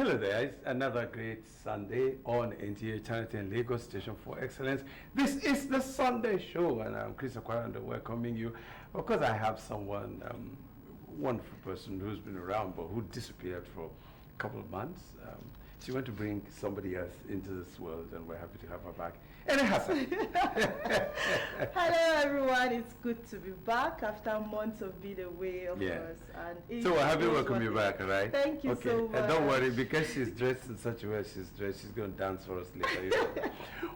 Hello there, it's another great Sunday on NTA Channel 10 Lagos Station for Excellence. This is the Sunday Show, and I'm Chris Akwaranda welcoming you. Of course, I have someone, wonderful person who's been around but who disappeared for a couple of months. She went to bring somebody else into this world, and we're happy to have her back. And Hassan. Hello everyone, it's good to be back after months of being away, of course. And so we're happy to welcome you back, right? Thank you so much. And don't worry, because she's dressed in such a way she's dressed, she's going to dance for us later. You know?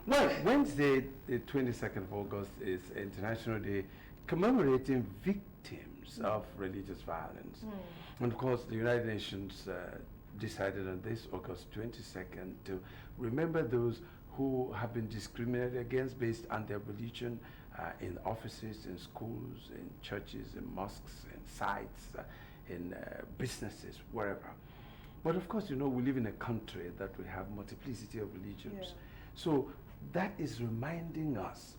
Well, Wednesday, the 22nd of August, is International Day commemorating victims of religious violence. And of course, the United Nations decided on this August 22nd to remember those who have been discriminated against based on their religion in offices, in schools, in churches, in mosques, in sites, in businesses, wherever. But of course, you know, we live in a country that we have multiplicity of religions. So that is reminding us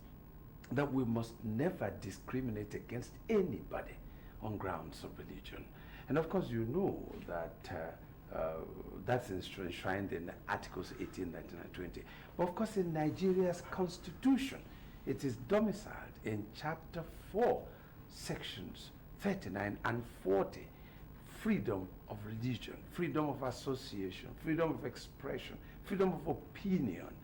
that we must never discriminate against anybody on grounds of religion. And of course, you know that that's enshrined in Articles 18, 19, and 20. But of course, in Nigeria's constitution, it is domiciled in Chapter 4, Sections 39 and 40. Freedom of religion, freedom of association, freedom of expression, freedom of opinion.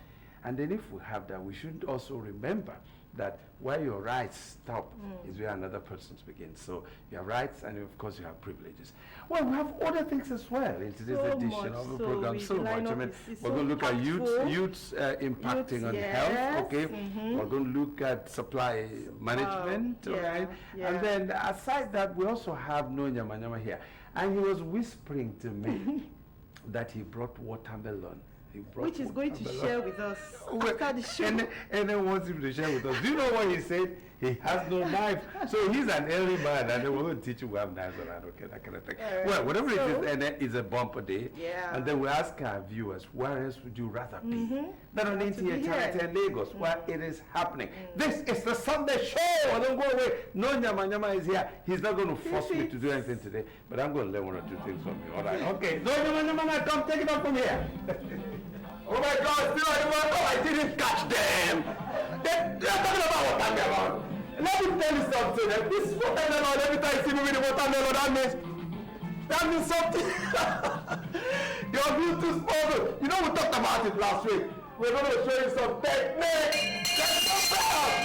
And then if we have that, we should also remember that where your rights stop is where another person's begin. So you have rights, and of course you have privileges. Well, we have other things as well in today's edition of the program. So much. I mean, we're going to look at youths impacting on health. Okay, we're going to look at supply management. Right, and then aside that, we also have No Nyama Nyama here, and he was whispering to me that he brought watermelon. Which is going to share with us after the show. And then wants him to share with us. Do you know what he said? He has no knife. So he's an early man, and then we're going to teach you we have knives around, okay, that kind of thing. Well, whatever it is, and then it's a bumper day. And then we ask our viewers, where else would you rather be? Than on NTA Channel 10 Lagos, where it is happening. This is the Sunday Show. Don't go away. No Nyama Nyama is here. He's not going to force me to do anything today, but I'm going to learn one or two things from you. All right, okay. No Nyama Nyama, come take it up from here. Oh my God, still anyone? Oh, I didn't catch them. They're talking about watermelon. Let me tell you something. This watermelon, every time you see me with the watermelon, that means something. Your Bluetooth model. You know, we talked about it last week. We're going to show you some technique.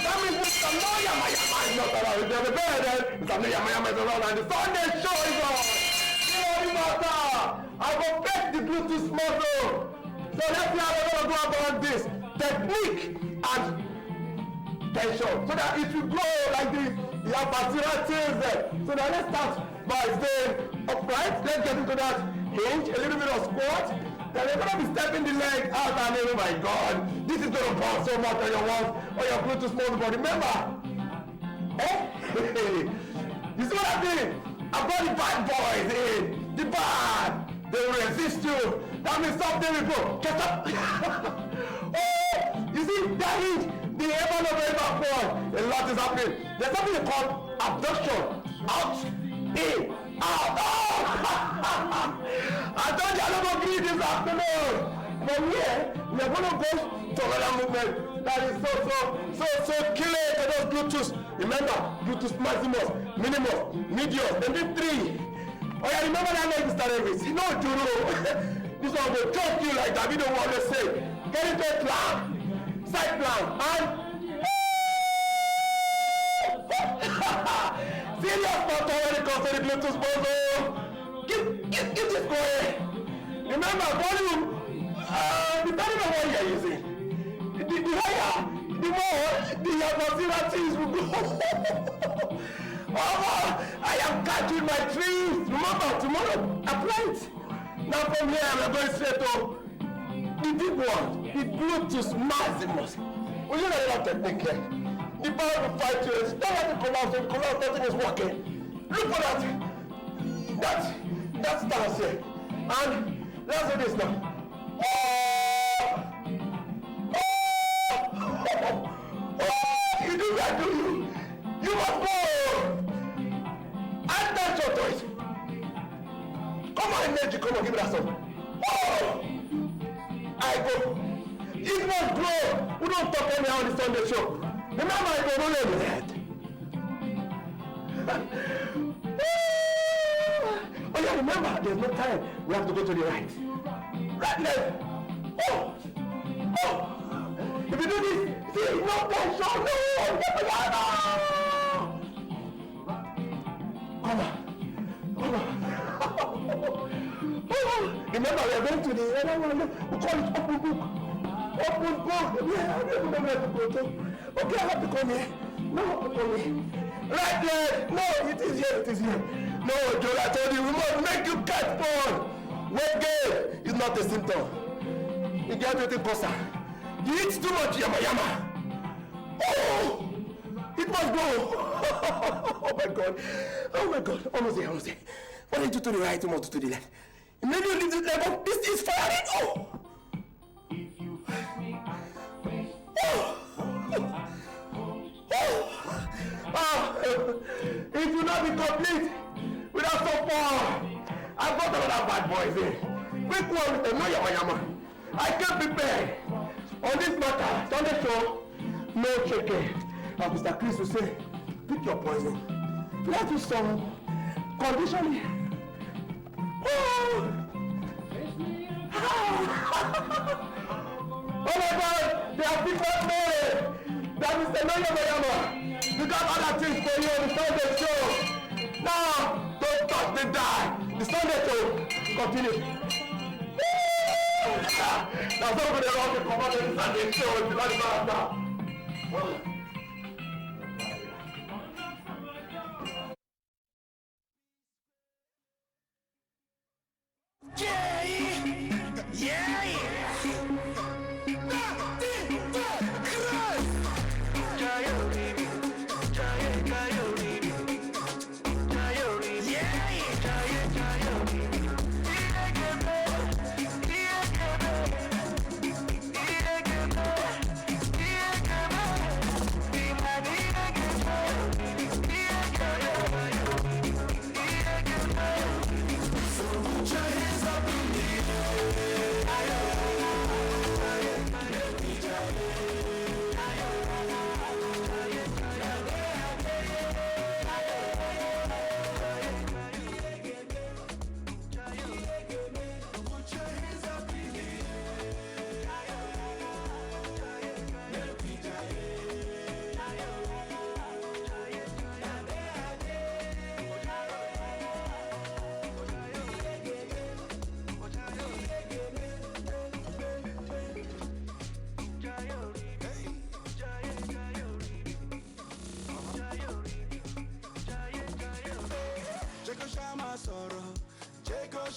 That means Mr. No Yama Yama is not around. If you're better than Mr. No Yama Yama is around, and the Sunday show is on. You know the matter. I will fetch the Bluetooth model. So let's see how we're going to go about this technique and tension, so that it will grow like the apparatus. So now let's start by staying upright. Let's get into that hinge, a little bit of squat. Then we're going to be stepping the leg out, and oh my God, this is going to burn so much on your walls or your Bluetooth mode. But remember, you see what I mean? I've got the bad boys in, the bad. They will resist you. That means something will go. Get up. Oh, you see, that is the ever of ever forward. A lot is happening. There's something called abduction. Out, in, out. Oh! I told you I'm not going to give this afternoon. But here, we are going to go to another movement that is so killing for those Bluetooth. Remember, Bluetooth Maximus, Minimus, Medius, and then 3. Oh yeah, remember that leg we started with? You know, Juro. This one will choke you like Davido always say. Get into a plan, side plan, and serious photo when it comes to the Bluetooth bundle. Keep this going. Remember, volume. Depending on what you are using, the higher, the more the facilities will go. I am catching my trees. Remember, tomorrow I plant. Now from here I'm going straight to the big one, the Bluetooth Maximus. Will you know that technique here? The power will fight you. Don't let it collapse. If it collapse, nothing is working. Look for that stance here. And let's do this now. You do that, do you? You must go. Add that to it. Come on, energy, come on, give me that song. Oh! I go. It must grow. We don't talk anyhow on the Sunday show. Remember, I go roll on the head. Oh yeah, remember, there's no time. We have to go to the right. Right left. Oh! Oh! If you do this, see, no tension, no! Come on. Remember, we are going to the other one. We call it open book. Open book. Yeah, I don't remember where to go to. Okay, I have to come here. No, I have to come here. Right there. No, it is here. It is here. No, Joel, I told you, we must make you catch ball. Weight gain is not a symptom. You get it, Kosa. You eat too much yama yama. Oh! It must go. Oh my God. Oh my God. Almost there, almost there. What did you do to the right? You must do to the left. Maybe you leave this level. This is firing. Oh! Oh! Oh! It will not be complete without support. I've got another bad boys here. Quick one with them. No yama yama. I came prepared. On this matter, Sunday show, no shaking. As Mr. Chris will say, pick your poison. Let you some conditionally. Oh! Oh my God! They have picked me! That is the no yama. We got other things for you on the Sunday show. Now, don't touch the die. The Sunday show, continue. Now somebody around the command and Sunday show is not now.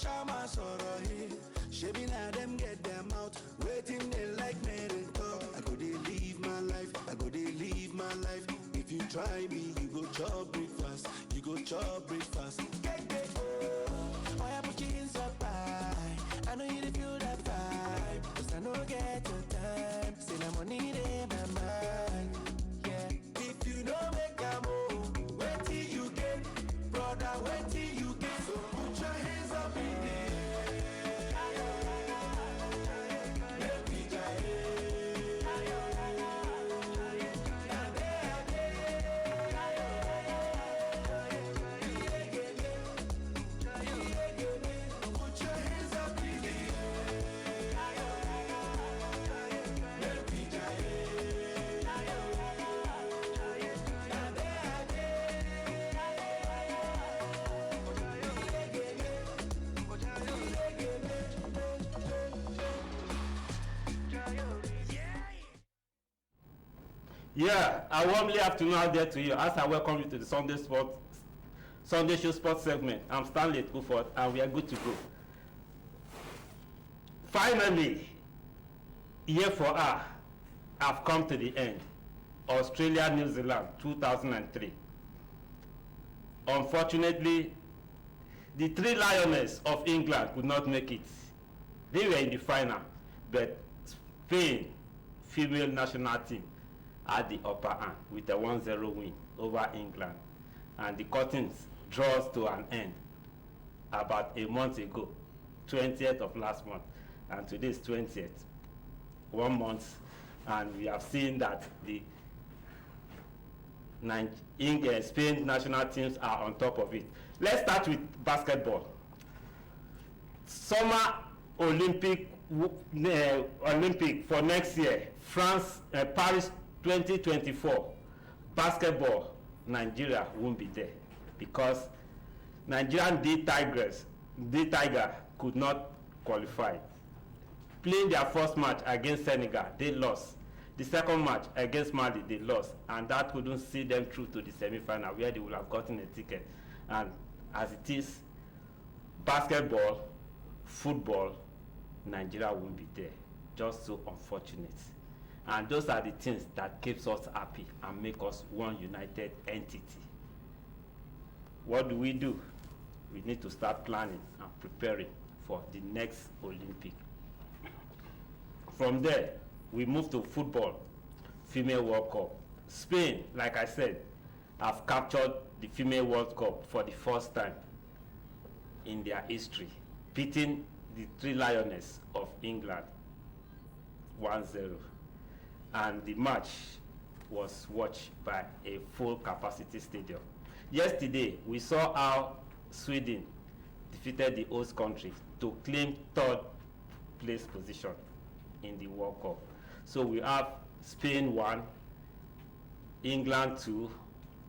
Shama sorrow, shabby na them get them out, waiting they like me talk. I go they live my life, I go they live my life. If you try me, you go chop breakfast, you go chop breakfast. Oh, I put your hands up high, I know you feel that vibe, 'cause I know get your time, still I'm money in my mind. Yeah, if you don't make a move, wait till you get, brother, wait till you get. So put your hands up in the air. Yeah, a warmly afternoon out there to you as I welcome you to the Sunday Show Sports segment. I'm Stanley Kuford and we are good to go. Finally, year for R, I've come to the end. Australia, New Zealand, 2003. Unfortunately, the three Lionesses of England could not make it. They were in the final, but Spain, female national team, had the upper hand with a 1-0 win over England, and the curtains draws to an end about a month ago, 20th of last month, and today is 20th, 1 month, and we have seen that the Spain national teams are on top of it. Let's start with basketball. Summer Olympic for next year, Paris 2024. Basketball, Nigeria won't be there because Nigerian Tiger could not qualify. Playing their first match against Senegal, they lost. The second match against Mali, they lost, and that couldn't see them through to the semi-final where they would have gotten a ticket. And as it is, basketball, football, Nigeria won't be there. Just so unfortunate. And those are the things that keeps us happy and make us one united entity. What do? We need to start planning and preparing for the next Olympic. From there, we move to football, Female World Cup. Spain, like I said, have captured the Female World Cup for the first time in their history, beating the Three Lionesses of England 1-0. And the match was watched by a full capacity stadium. Yesterday, we saw how Sweden defeated the host country to claim third place position in the World Cup. So we have Spain 1, England 2,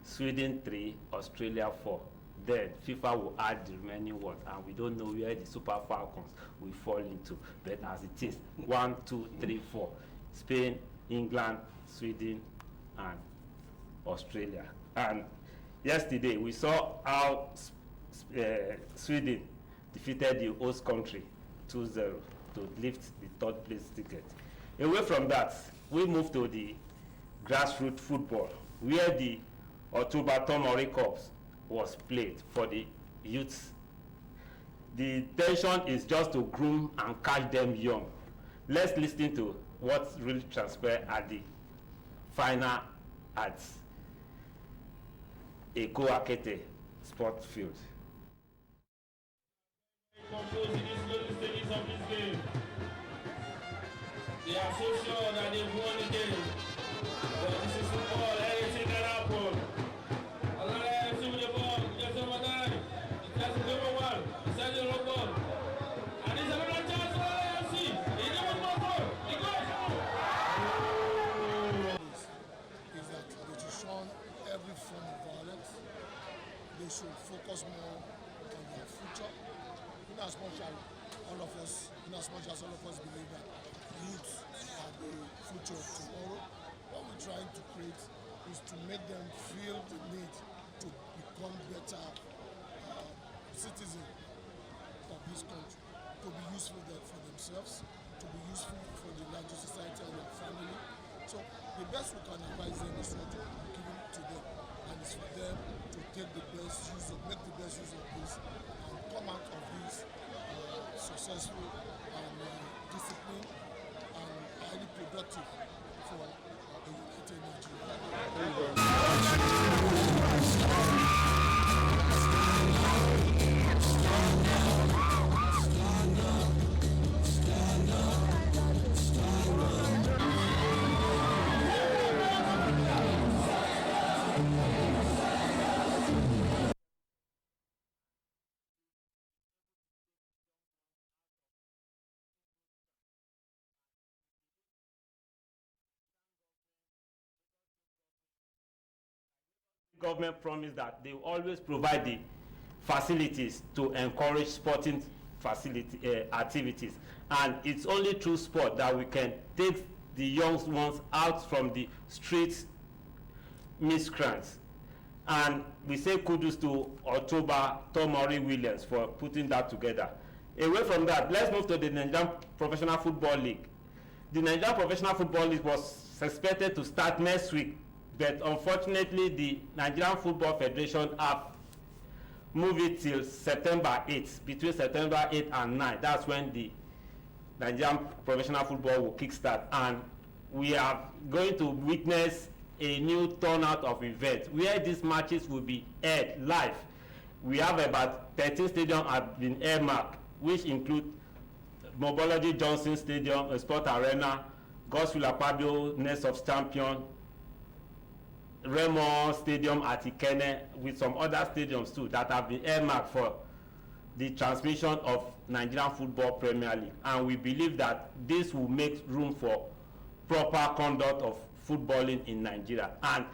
Sweden 3, Australia 4. Then FIFA will add the remaining ones, and we don't know where the Super Falcons will fall into. But as it is, 1, 2, 3, 4. Spain, England, Sweden, and Australia. And yesterday, we saw how Sweden defeated the host country 2-0 to lift the third place ticket. Away from that, we move to the grassroots football, where the October Tomori Cups was played for the youths. The intention is just to groom and catch them young. Let's listen to what really transpired at the final at Eko Akete Sports Field. They are so sure that they've won the game. But this is football, anything can happen. Another FC with the ball, just over time. It has a number one, it's a yellow ball. And it's another chance for AFC. He never got goal. He goes. Is that they should shun every form of violence. They should focus more on their future. In as much as all of us believe that youth are the future of tomorrow, what we're trying to create is to make them feel the need to become better citizens of this country, to be useful for themselves, to be useful for the larger society and their family. So the best we can advise them is what we're giving to them, and it's for them to make the best use of this and come out of this successful and disciplined and highly productive for the United Nigeria. Government promised that they will always provide the facilities to encourage sporting activities, and it's only through sport that we can take the young ones out from the street miscreants. And we say kudos to October Tomori Williams for putting that together. Away from that, let's move to the Nigerian Professional Football League. The Nigerian Professional Football League was expected to start next week, but unfortunately the Nigerian Football Federation have moved it till September 8th, between September 8th and 9th. That's when the Nigerian Professional Football will kickstart, and we are going to witness a new turnout of events where these matches will be aired live. We have about 13 stadiums have been earmarked which include Mobology Johnson Stadium, Sport Arena, Godswill Akpabio, Nest of Champion, Remo Stadium at Ikene, with some other stadiums too that have been earmarked for the transmission of Nigerian Football Premier League. And we believe that this will make room for proper conduct of footballing in Nigeria. And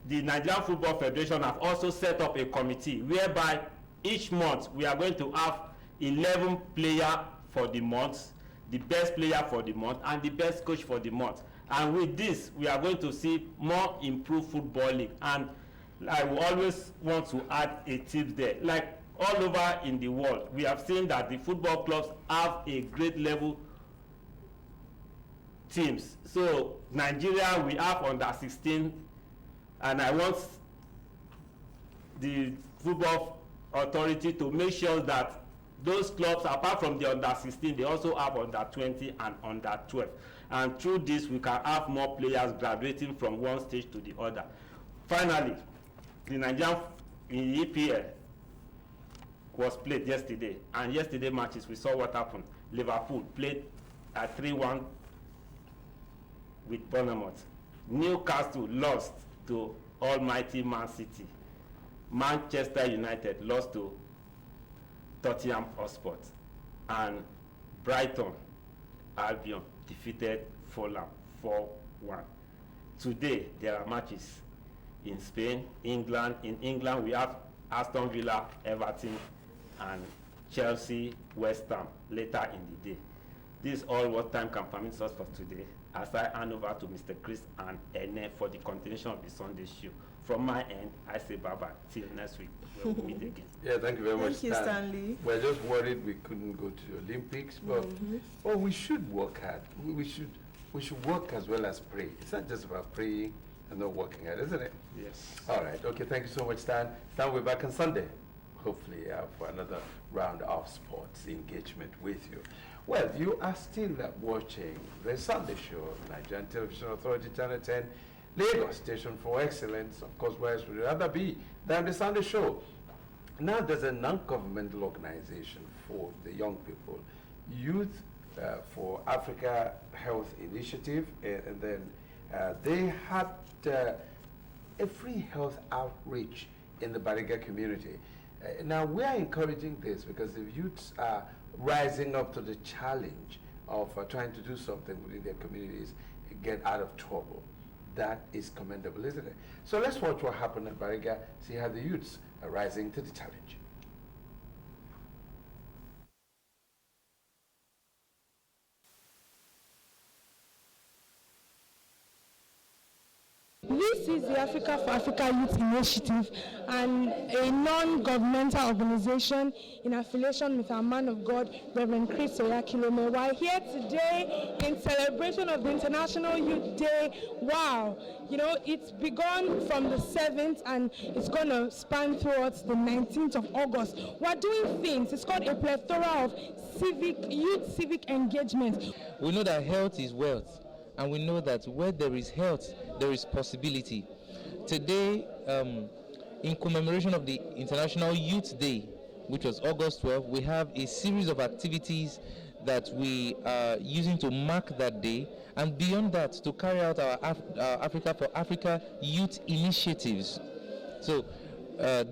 the Nigerian Football Federation have also set up a committee whereby each month we are going to have 11 players for the month, the best player for the month, and the best coach for the month. And with this, we are going to see more improved footballing. And I will always want to add a tip there. Like all over in the world, we have seen that the football clubs have a great level teams. So Nigeria, we have under 16, and I want the football authority to make sure that those clubs, apart from the under 16, they also have under 20 and under 12. And through this, we can have more players graduating from one stage to the other. Finally, the Nigerian EPL was played yesterday, and yesterday matches, we saw what happened. Liverpool played at 3-1 with Bournemouth. Newcastle lost to almighty Man City. Manchester United lost to Tottenham Hotspur, and Brighton Albion defeated Fulham 4-1. Today there are matches in Spain, England. In England we have Aston Villa, Everton, and Chelsea, West Ham later in the day. This is all what time can permit us for today, as I hand over to Mr. Chris and Ene for the continuation of the Sunday show. From my end, I say bye-bye. Till next week, we'll meet again. Yeah, thank you very much, Thank you, Stanley. We're just worried we couldn't go to the Olympics, but we should work hard. We should work as well as pray. It's not just about praying and not working hard, isn't it? Yes. All right. Okay. Thank you so much, Stan. Stan, we're back on Sunday, hopefully, for another round of sports engagement with you. Well, you are still watching the Sunday show, Nigerian Television Authority, Channel 10, Lagos Station for Excellence. Of course, where else would it rather be than the Sunday show? Now, there's a non-governmental organization for the young people, Youth for Africa Health Initiative, and then they had a free health outreach in the Bariga community. Now, we are encouraging this because the youths are rising up to the challenge of trying to do something within their communities and get out of trouble. That is commendable, isn't it? So let's watch what happened at Bariga, see how the youths are rising to the challenge. This is the Africa for Africa Youth Initiative, and a non-governmental organization in affiliation with our man of God, Reverend Chris Oyakilome. We're here today in celebration of the International Youth Day. Wow! You know, it's begun from the 7th and it's going to span towards the 19th of August. We're doing things. It's called a plethora of youth civic engagement. We know that health is wealth, and we know that where there is health, there is possibility. Today, in commemoration of the International Youth Day, which was August 12, we have a series of activities that we are using to mark that day, and beyond that, to carry out our Africa for Africa youth initiatives. So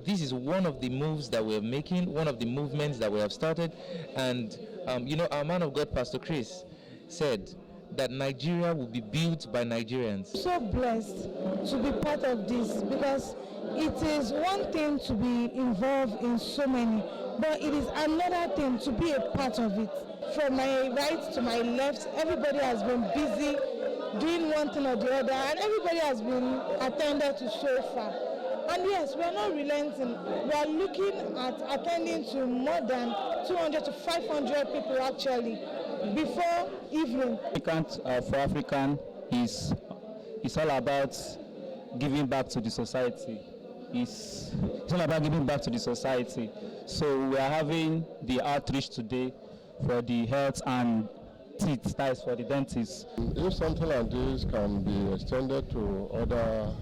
this is one of the moves that we're making, one of the movements that we have started, and you know, our man of God, Pastor Chris, said that Nigeria will be built by Nigerians. So blessed to be part of this, because it is one thing to be involved in so many, but it is another thing to be a part of it. From my right to my left, everybody has been busy doing one thing or the other, and everybody has been attended to so far. And yes, we are not relenting. We are looking at attending to more than 200 to 500 people actually before evening. African for African is all about giving back to the society. It's all about giving back to the society. So we are having the outreach today for the health and teeth, that is for the dentists. If something like this can be extended to other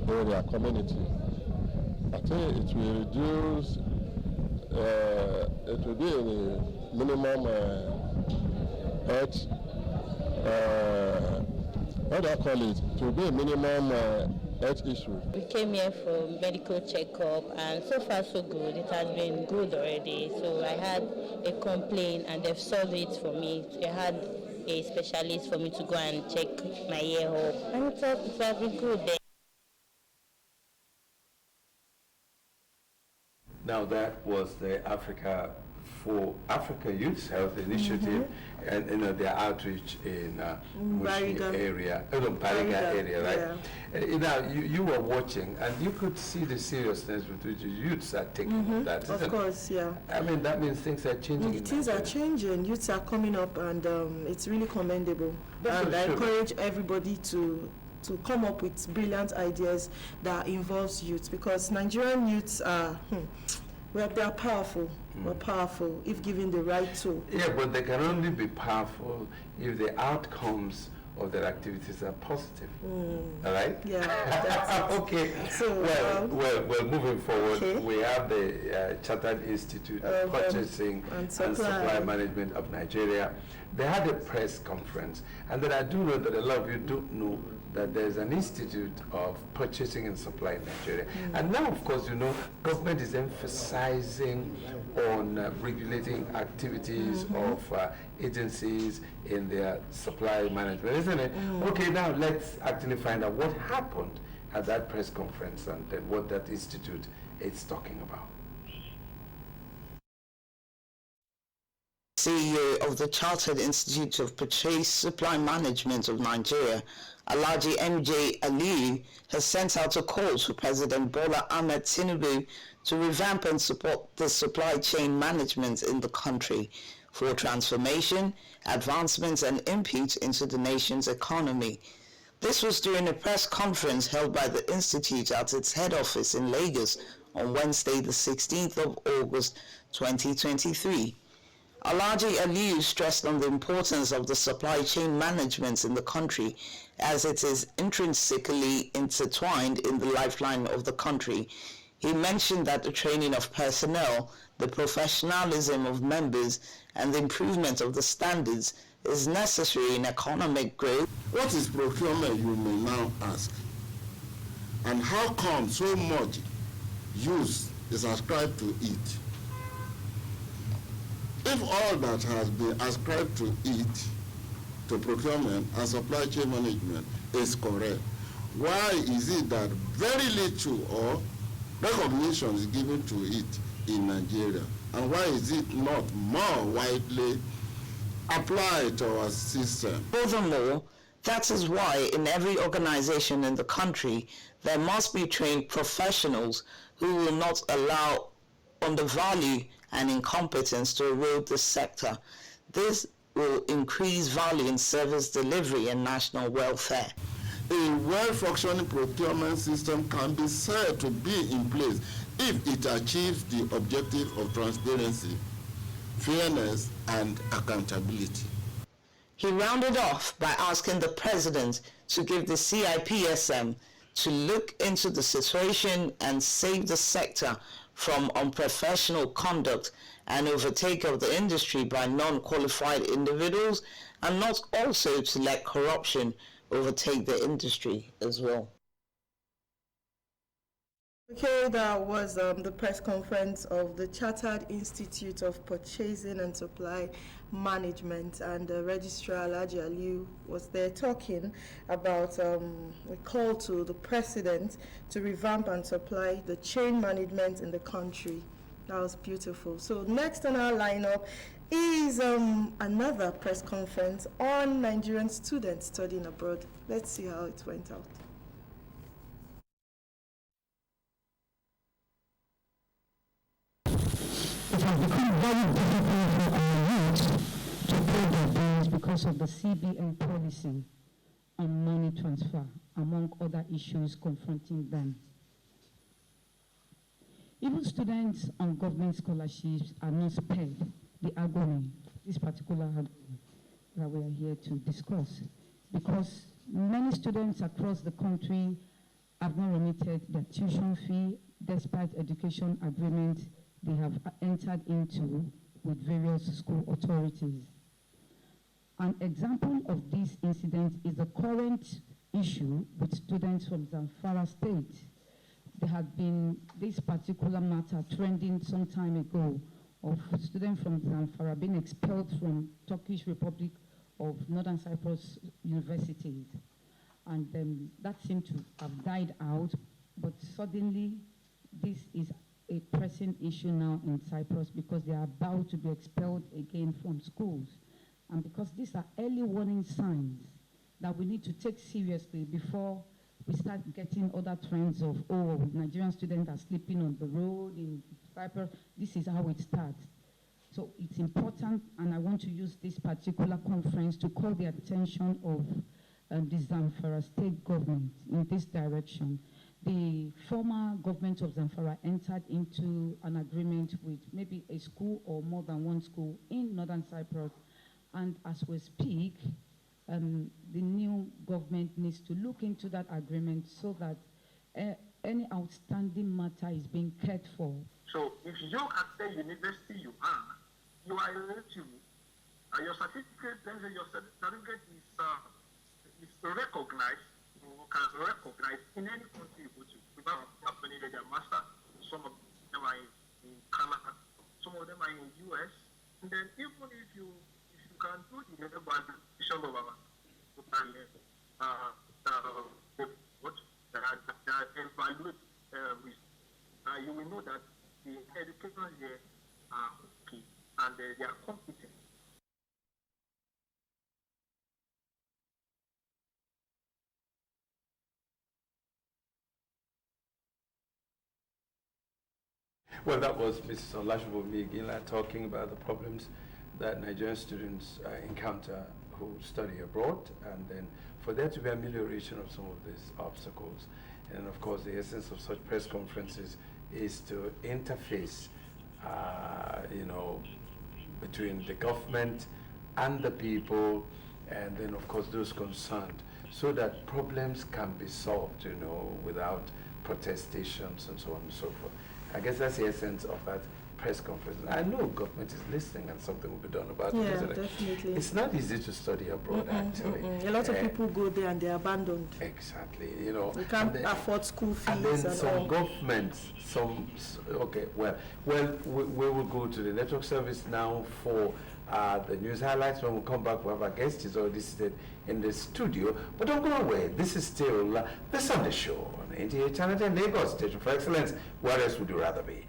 area community, I think it will reduce it will be a minimum health, what do I call it? It will be a minimum health issue. We came here for medical checkup, and so far so good. It has been good already. So I had a complaint and they've solved it for me. They had a specialist for me to go and check my ear up, and it has been good then. Now that was the Africa Youth Health Initiative, and their outreach in Bariga area, Bariga area, right? Now you were watching, and you could see the seriousness with which the youths are taking that. Of course, yeah. I mean, that means things are changing. Things are changing. Youths are coming up, and it's really commendable. That's and so I true. encourage everybody to come up with brilliant ideas that involves youth, because Nigerian youths are well, they are powerful. We're powerful if given the right tool. Yeah, but they can only be powerful if the outcomes of their activities are positive. All right? Yeah, that's it. Okay. So, well, moving forward, okay. we have the Chartered Institute of Purchasing and Supply Management of Nigeria. They had a press conference, and then I do know that a lot of you don't know that there's an Institute of Purchasing and Supply in Nigeria. And now, of course, government is emphasizing on regulating activities of agencies in their supply management, isn't it? Okay, now let's actually find out what happened at that press conference and then what that institute is talking about. CEO of the Chartered Institute of Purchase Supply Management of Nigeria, Alhaji MJ Aliyu, has sent out a call to President Bola Ahmed Tinubu to revamp and support the supply chain management in the country for transformation, advancement and input into the nation's economy. This was during a press conference held by the Institute at its head office in Lagos on Wednesday, the 16th of August, 2023. Alhaji Aliyu stressed on the importance of the supply chain management in the country, as it is intrinsically intertwined in the lifeline of the country. He mentioned that the training of personnel, the professionalism of members, and the improvement of the standards is necessary in economic growth. What is procurement, you may now ask? And how come so much use is ascribed to it? If all that has been ascribed to it, to procurement and supply chain management, is correct, why is it that very little or recognition is given to it in Nigeria? And why is it not more widely applied to our system? Furthermore, that is why in every organization in the country, there must be trained professionals who will not allow undervalue and incompetence to erode the sector. This will increase value in service delivery and national welfare. A well-functioning procurement system can be said to be in place if it achieves the objective of transparency, fairness, and accountability. He rounded off by asking the president to give the CIPSM to look into the situation and save the sector from unprofessional conduct and overtake of the industry by non-qualified individuals, and not also to let corruption overtake the industry as well. Okay, that was the press conference of the Chartered Institute of Purchasing and Supply Management, and the registrar Alhaji Aliyu was there talking about a call to the president to revamp and supply the chain management in the country. That was beautiful. So next on our lineup is another press conference on Nigerian students studying abroad. Let's see how it went out. It has become very difficult for our youth to pay their bills because of the CBN policy on money transfer, among other issues confronting them. Even students on government scholarships are not spared the agony, this particular agony that we are here to discuss, because many students across the country have not remitted their tuition fee despite education agreement they have entered into with various school authorities. An example of this incident is the current issue with students from Zamfara State. There had been this particular matter trending some time ago of students from Zamfara being expelled from Turkish Republic of Northern Cyprus universities. And that seemed to have died out, but suddenly this is a pressing issue now in Cyprus because they are about to be expelled again from schools. And because these are early warning signs that we need to take seriously before we start getting other trends of, oh, Nigerian students are sleeping on the road in Cyprus. This is how it starts. So it's important, and I want to use this particular conference to call the attention of the Zamfara state government in this direction. The former government of Zamfara entered into an agreement with maybe a school or more than one school in Northern Cyprus. And as we speak, the new government needs to look into that agreement so that any outstanding matter is being cared for. So if you at the university you are eligible, your certificate, then your certificate is recognized, or can recognize in any country you go to. Without happening, they are master. Some of them are in Canada, some of them are in the US. And then even if you can do the evaluation of evaluate you will know that the educators here are okay and they are competent. Well, that was Mrs. Olashobomi Ginla talking about the problems that Nigerian students encounter who study abroad, and then for there to be amelioration of some of these obstacles. And of course, the essence of such press conferences is to interface, between the government and the people, and then of course those concerned, so that problems can be solved, without protestations and so on and so forth. I guess that's the essence of that press conference. I know government is listening and something will be done about it. Yeah, definitely. It's not easy to study abroad, actually. A lot of people go there and they're abandoned. Exactly, We can't afford school fees and then some all. governments, we will go to the network service now for the news highlights. When we come back, we have our guest. He's already seated in the studio. But don't go away. This is still the Sunday Show on NTA Channel 10 Lagos, Station for Excellence. Where else would you rather be?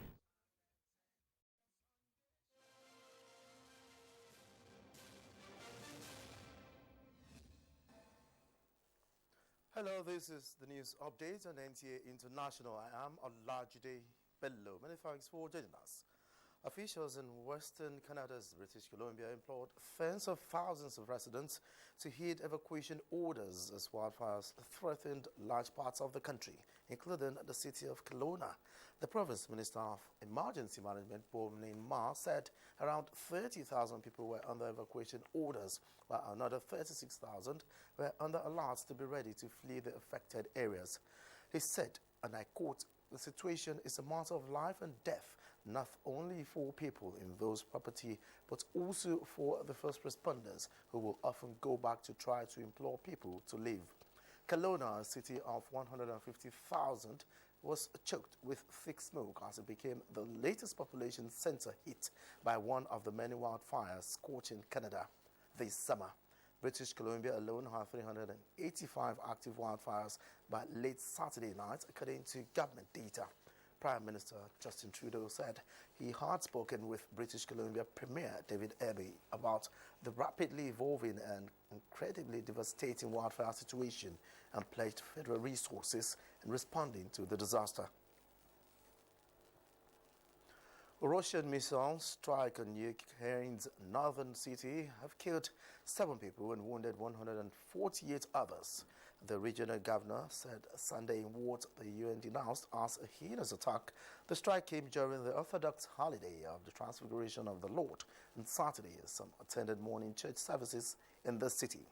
Hello, this is the news update on NTA International. I am Olajide Bello. Many thanks for joining us. Officials in Western Canada's British Columbia implored tens of thousands of residents to heed evacuation orders as wildfires threatened large parts of the country, including the city of Kelowna. The Province Minister of Emergency Management, Pauline Ma, said around 30,000 people were under evacuation orders, while another 36,000 were under alerts to be ready to flee the affected areas. He said, and I quote, "The situation is a matter of life and death, not only for people in those property, but also for the first responders who will often go back to try to implore people to leave." Kelowna, a city of 150,000, was choked with thick smoke as it became the latest population center hit by one of the many wildfires scorching Canada this summer. British Columbia alone had 385 active wildfires by late Saturday night, according to government data. Prime Minister Justin Trudeau said he had spoken with British Columbia Premier David Eby about the rapidly evolving and incredibly devastating wildfire situation and pledged federal resources in responding to the disaster. A Russian missile strike on Ukraine's northern city have killed 7 people and wounded 148 others. The regional governor said Sunday in what the UN denounced as a heinous attack. The strike came during the Orthodox holiday of the Transfiguration of the Lord on Saturday as some attended morning church services in the city.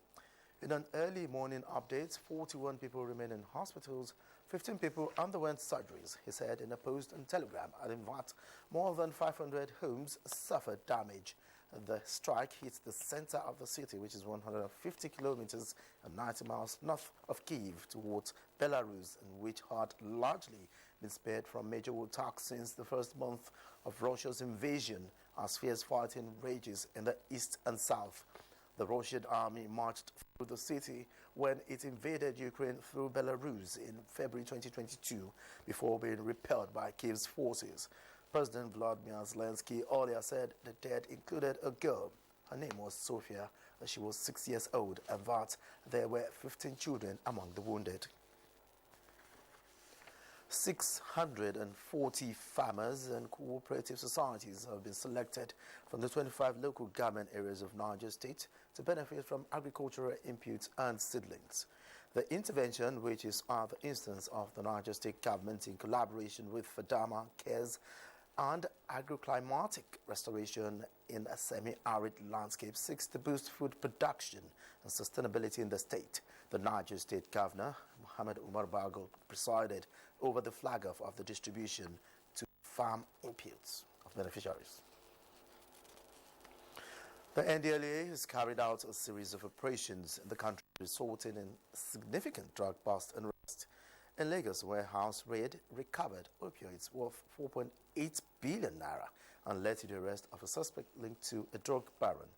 In an early morning update, 41 people remain in hospitals, 15 people underwent surgeries, he said in a post on Telegram, and in fact, more than 500 homes suffered damage. The strike hit the center of the city, which is 150 kilometers and 90 miles north of Kyiv towards Belarus, and which had largely been spared from major attacks since the first month of Russia's invasion, as fierce fighting rages in the east and south. The Russian army marched through the city when it invaded Ukraine through Belarus in February 2022 before being repelled by Kyiv's forces. President Vladimir Zelensky earlier said the dead included a girl. Her name was Sofia. She was 6 years old, and that there were 15 children among the wounded. 640 farmers and cooperative societies have been selected from the 25 local government areas of Niger State to benefit from agricultural inputs and seedlings. The intervention, which is at the instance of the Niger State government in collaboration with Fadama, CARES, and agroclimatic restoration in a semi-arid landscape, seeks to boost food production and sustainability in the state. The Niger State Governor, Mohamed Umar Bago, presided over the flag-off of the distribution to farm inputs of beneficiaries. The NDLEA has carried out a series of operations in the country, resulting in significant drug bust and arrest. In Lagos, a warehouse raid recovered opioids worth 4.8 billion naira and led to the arrest of a suspect linked to a drug baron.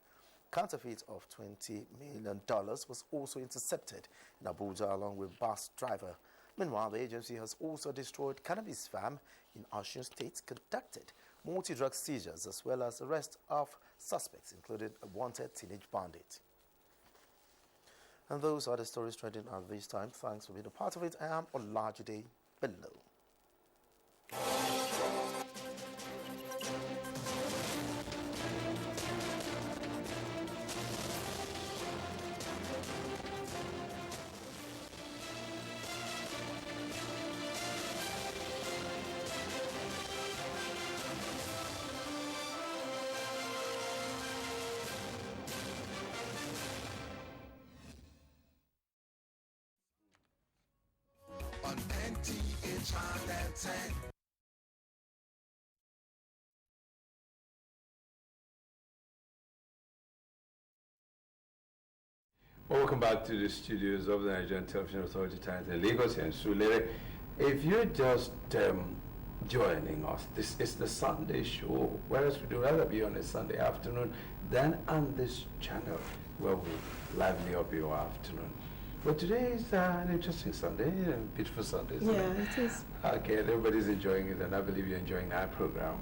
Counterfeit of $20 million was also intercepted in Abuja along with bus driver. Meanwhile, the agency has also destroyed cannabis farm in Osun State, conducted multi-drug seizures as well as arrest of suspects, including a wanted teenage bandit. And those are the stories trending at this time. Thanks for being a part of it. I am Olajide Bello. On NTA Channel 10. Welcome back to the studios of the Nigerian Television Authority Times in Lagos and Surulere. If you're just joining us, this is the Sunday show, whereas we do rather be on a Sunday afternoon than on this channel where we lively up your afternoon. But today is an interesting Sunday, a beautiful Sunday, isn't Yeah, it? it is. Okay, everybody's enjoying it, and I believe you're enjoying our program.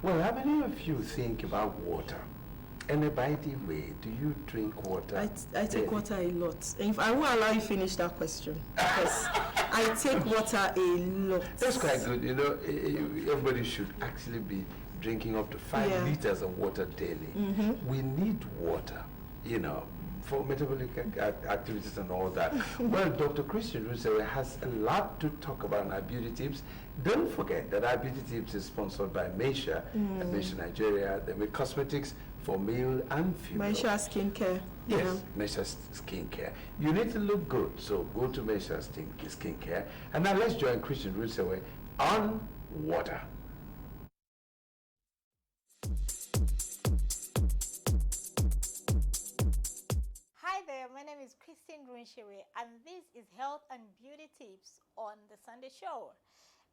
Well, how many of you think about water? And by the way, do you drink water? I take water a lot. If I will allow you finish that question, because I take water a lot. That's quite good. You know, everybody should actually be drinking up to 5 liters of water daily. We need water, you know, for metabolic activities and all that. Well, Dr. Christian Runsewe has a lot to talk about in our beauty tips. Don't forget that our beauty tips is sponsored by Meisha and Meisha Nigeria. They make cosmetics for male and female. Meisha Skincare. Yes, Meisha Skincare. You need to look good, so go to Meisha Skincare. And now let's join Christian Runsewe on water. Hi there, my name is Christine Runsewe, and this is Health and Beauty Tips on the Sunday Show.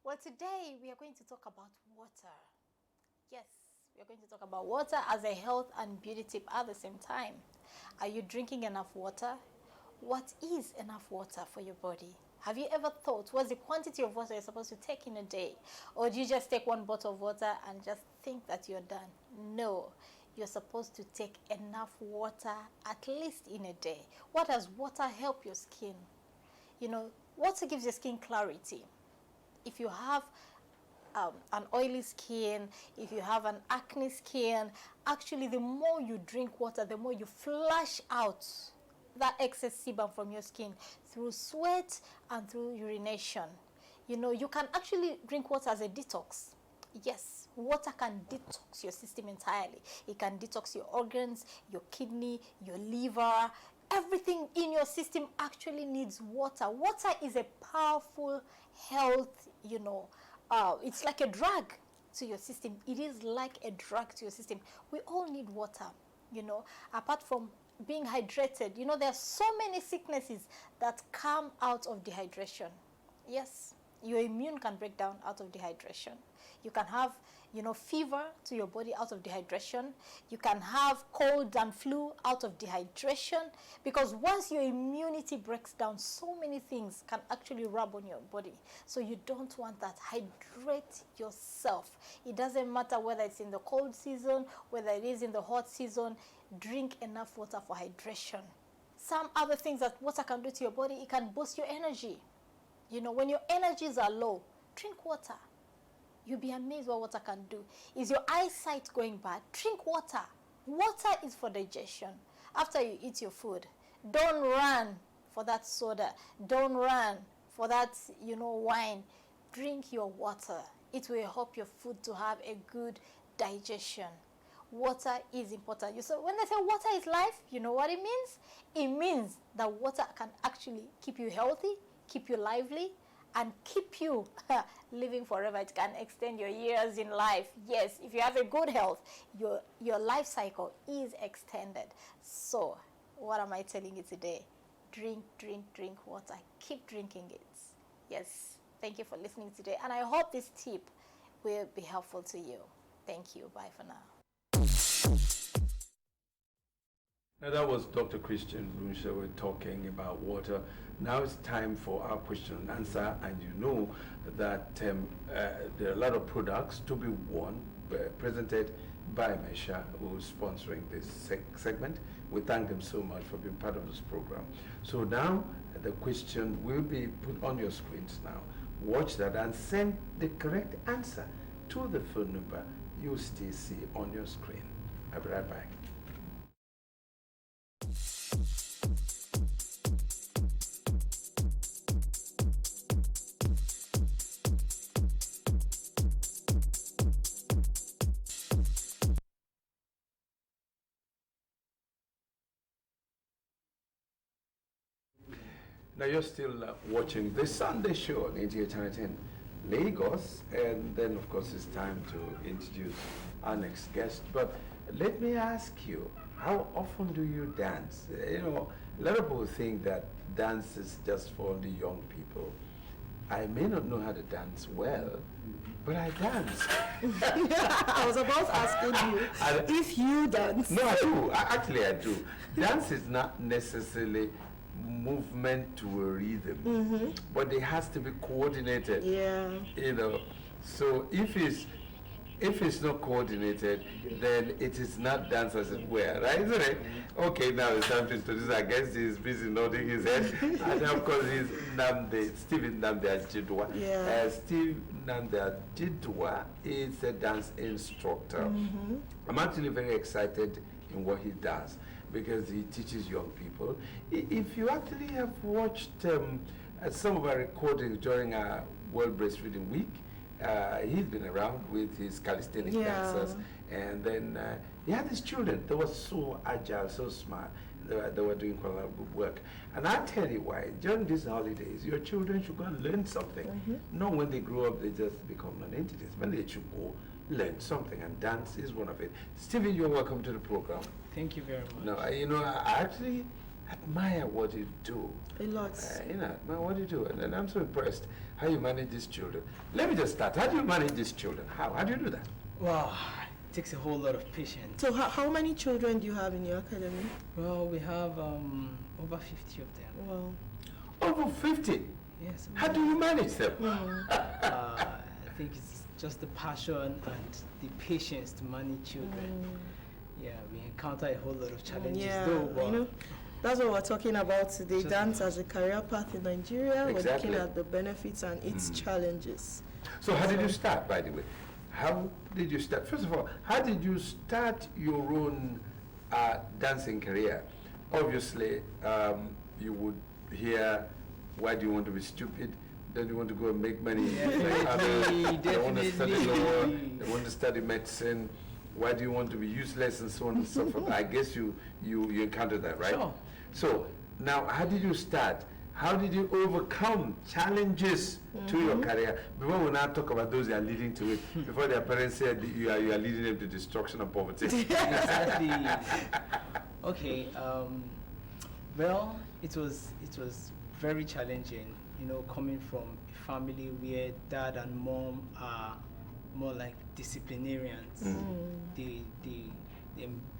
Well, today we are going to talk about water. Yes, we are going to talk about water as a health and beauty tip at the same time. Are you drinking enough water? What is enough water for your body? Have you ever thought what's the quantity of water you're supposed to take in a day? Or do you just take one bottle of water and just think that you're done? No. You're supposed to take enough water at least in a day. What does water help your skin? You know, water gives your skin clarity. If you have an oily skin, if you have an acne skin, actually the more you drink water, the more you flush out that excess sebum from your skin through sweat and through urination. You know, you can actually drink water as a detox. Yes, water can detox your system entirely. It can detox your organs, your kidney, your liver, everything in your system actually needs water. Water is a powerful health, it's like a drug to your system. It is like a drug to your system. We all need water, apart from being hydrated. There are so many sicknesses that come out of dehydration. Yes, your immune can break down out of dehydration. You can have, fever to your body out of dehydration. You can have cold and flu out of dehydration, because once your immunity breaks down, so many things can actually rub on your body. So you don't want that. Hydrate yourself. It doesn't matter whether it's in the cold season, whether it is in the hot season. Drink enough water for hydration. Some other things that water can do to your body, it can boost your energy. When your energies are low, drink water. You'll be amazed what water can do. Is your eyesight going bad? Drink water. Water is for digestion. After you eat your food, don't run for that soda. Don't run for that, wine. Drink your water. It will help your food to have a good digestion. Water is important. So when they say water is life, you know what it means? It means that water can actually keep you healthy, keep you lively, and keep you living forever. It can extend your years in life. Yes, if you have a good health, your life cycle is extended. So what am I telling you today? Drink water. Keep drinking it. Yes, thank you for listening today. And I hope this tip will be helpful to you. Thank you. Bye for now. Now that was Dr. Christian Runshawe talking about water. Now it's time for our question and answer, and you know that there are a lot of products to be won, presented by Mesha, who's sponsoring this segment. We thank them so much for being part of this program. So now the question will be put on your screens now. Watch that and send the correct answer to the phone number you still see on your screen. I'll be right back. Now you're still watching the Sunday show on NTA Channel 10 Lagos, and then of course it's time to introduce our next guest. But let me ask you, how often do you dance? A lot of people think that dance is just for the young people. I may not know how to dance well, but I dance. I was about asking you if you dance. No, I do. Actually, I do. Dance is not necessarily movement to a rhythm, but it has to be coordinated. Yeah. So if it's not coordinated, then it is not dance as it were, right? Isn't it? Okay, now it's time to introduce our guest. He's busy nodding his head, and of course he's Stephen Nnamdi Ajidwa. Yeah. Steve Nnamdi Ajidwa is a dance instructor. I'm actually very excited in what he does, because he teaches young people. If you actually have watched some of our recordings during our World Breastfeeding Week, he's been around with his calisthenic dancers, and then he had his children. They were so agile, so smart. They were doing quite a lot of good work. And I tell you why, during these holidays, your children should go and learn something. Not when they grow up, they just become non-entities. When they should go learn something, and dance is one of it. Stephen, you're welcome to the program. Thank you very much. No, I actually admire what you do. A lot. Admire what you do, and I'm so impressed how you manage these children. Let me just start. How do you manage these children? How do you do that? Wow, it takes a whole lot of patience. So how many children do you have in your academy? Well, we have over 50 of them. Wow. Over 50? Yes. How do you manage them? I think it's just the passion and the patience to manage children. Yeah, we encounter a whole lot of challenges though, but that's what we're talking about today. Dance as a career path in Nigeria. Exactly. We're looking at the benefits and its challenges. So how did you start, by the way? How did you start? First of all, how did you start your own dancing career? Obviously, you would hear, why do you want to be stupid? Then you want to go and make money. They want to study law, they want to study medicine. Why do you want to be useless, and so on and so forth? I guess you encountered that, right? Sure. So now, how did you start? How did you overcome challenges to your career? Before we now talk about those that are leading to it, before their parents said you are leading them to destruction and poverty. Exactly. Okay. Well, it was very challenging. You know, coming from a family where dad and mom are more like disciplinarians. The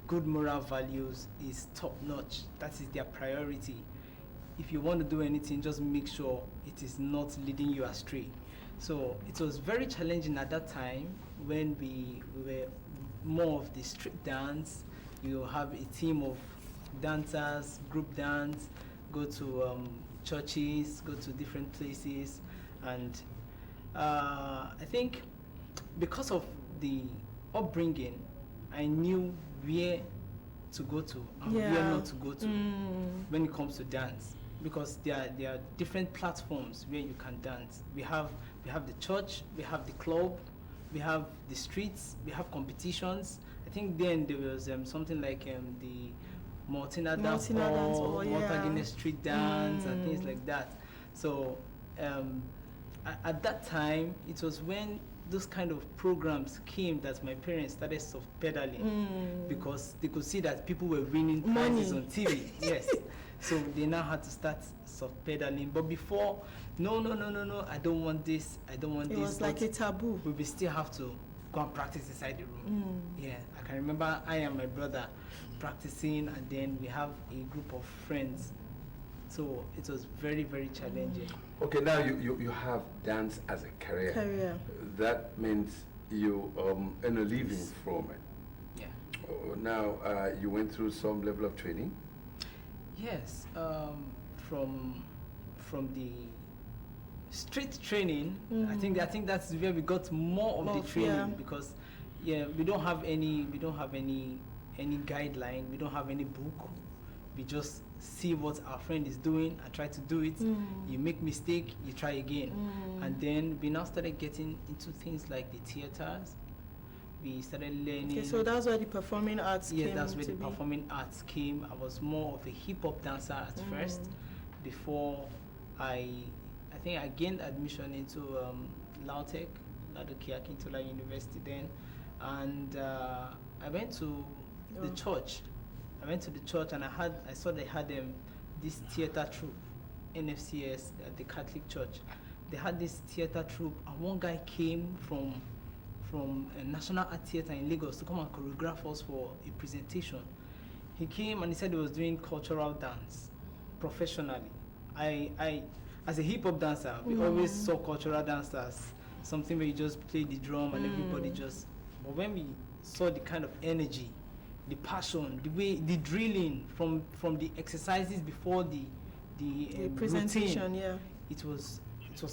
good moral values is top notch. That is their priority. If you want to do anything, just make sure it is not leading you astray. So it was very challenging at that time when we were more of the street dance. You have a team of dancers, group dance, go to churches, go to different places. And I think because of the upbringing, I knew where to go to and where not to go to when it comes to dance. Because there are different platforms where you can dance. We have the church, we have the club, we have the streets, we have competitions. I think then there was something like the Martina dance hall, Malta Guinness street dance and things like that. So at that time, it was when those kind of programs came that my parents started soft pedaling because they could see that people were winning prizes on TV. Yes. So they now had to start soft pedaling. But before, no, I don't want this, I don't want this. It was like a taboo. We still have to go and practice inside the room. Yeah, I can remember I and my brother practicing, and then we have a group of friends. So it was very, very challenging. Okay, now you have dance as a career. That means you earn a living from it. Yeah. Now, you went through some level of training? Yes, from the street training, I think that's where we got more of the training because we don't have any guideline, we don't have any book. We just see what our friend is doing and try to do it. You make mistake, you try again. And then we now started getting into things like the theaters. We started learning. Okay, so that's where the performing arts came. Yeah, that's where the performing arts came. I was more of a hip-hop dancer at first before I think I gained admission into LAUTECH, Ladoke Akintola University then. And I went to the church. I went to the church and I saw they had this theater troupe, NFCS, at the Catholic Church. They had this theater troupe, and one guy came from a National Art Theatre in Lagos to come and choreograph us for a presentation. He came and he said he was doing cultural dance professionally. I as a hip hop dancer, we always saw cultural dance as something where you just play the drum and everybody just. But when we saw the kind of energy, the passion, the drilling from the exercises before the presentation, routine, it was